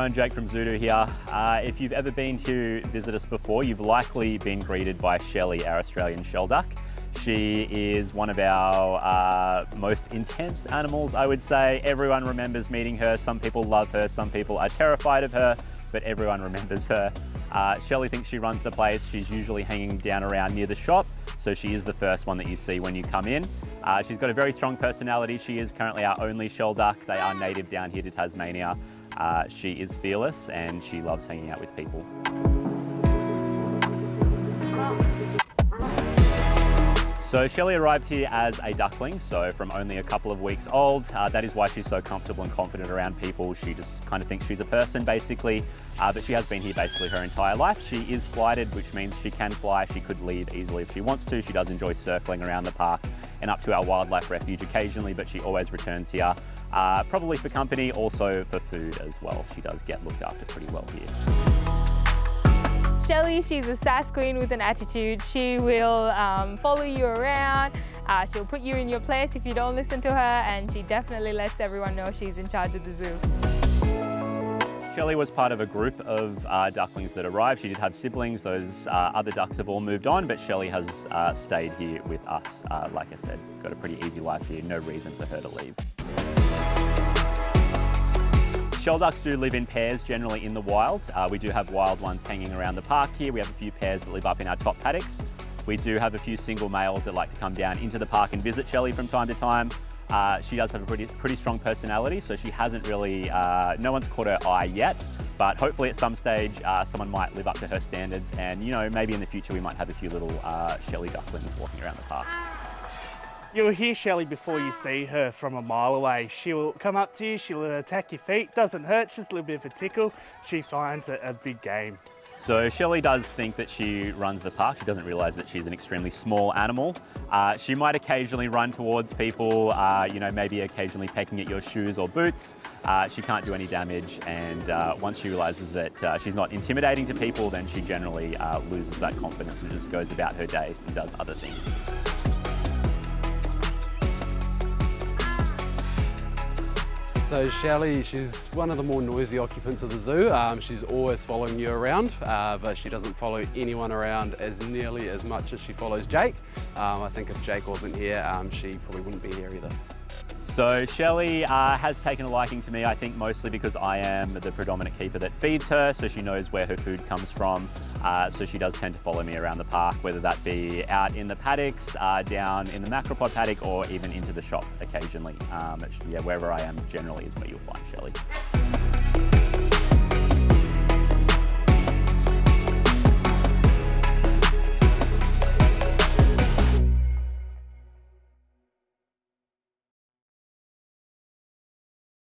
own Jake from Zoodoo here. If you've ever been to visit us before, you've likely been greeted by Shelly, our Australian Shelduck. She is one of our most intense animals, I would say. Everyone remembers meeting her. Some people love her, some people are terrified of her, but everyone remembers her. Shelly thinks she runs the place. She's usually hanging down around near the shop, so she is the first one that you see when you come in. She's got a very strong personality. She is currently our only Shelduck. They are native down here to Tasmania. She is fearless and she loves hanging out with people. So Shelly arrived here as a duckling, so from only a couple of weeks old. That is why she's so comfortable and confident around people. She just kind of thinks she's a person basically, but she has been here basically her entire life. She is flighted, which means she can fly. She could leave easily if she wants to. She does enjoy circling around the park and up to our wildlife refuge occasionally, but she always returns here, probably for company, also for food as well. She does get looked after pretty well here. Shelly, she's a sass queen with an attitude. She will follow you around. She'll put you in your place if you don't listen to her, and she definitely lets everyone know she's in charge of the zoo. Shelly was part of a group of ducklings that arrived. She did have siblings. Those other ducks have all moved on, but Shelly has stayed here with us. Like I said, got a pretty easy life here. No reason for her to leave. Shelducks do live in pairs generally in the wild. We do have wild ones hanging around the park here. We have a few pairs that live up in our top paddocks. We do have a few single males that like to come down into the park and visit Shelly from time to time. She does have a pretty strong personality, so she hasn't really, no one's caught her eye yet, but hopefully at some stage someone might live up to her standards, and you know, maybe in the future we might have a few little Shelly ducklings walking around the park. You'll hear Shelly before you see her from a mile away. She'll come up to you, she'll attack your feet, doesn't hurt, just a little bit of a tickle. She finds it a big game. So Shelly does think that she runs the park. She doesn't realise that she's an extremely small animal. She might occasionally run towards people, you know, maybe occasionally pecking at your shoes or boots. She can't do any damage, and once she realises that she's not intimidating to people, then she generally loses that confidence and just goes about her day and does other things. So Shelly, she's one of the more noisy occupants of the zoo. She's always following you around, but she doesn't follow anyone around as nearly as much as she follows Jake. I think if Jake wasn't here, she probably wouldn't be here either. So Shelly has taken a liking to me, I think mostly because I am the predominant keeper that feeds her, so she knows where her food comes from. So she does tend to follow me around the park, whether that be out in the paddocks, down in the macropod paddock, or even into the shop occasionally. Yeah, wherever I am generally is where you'll find Shelly.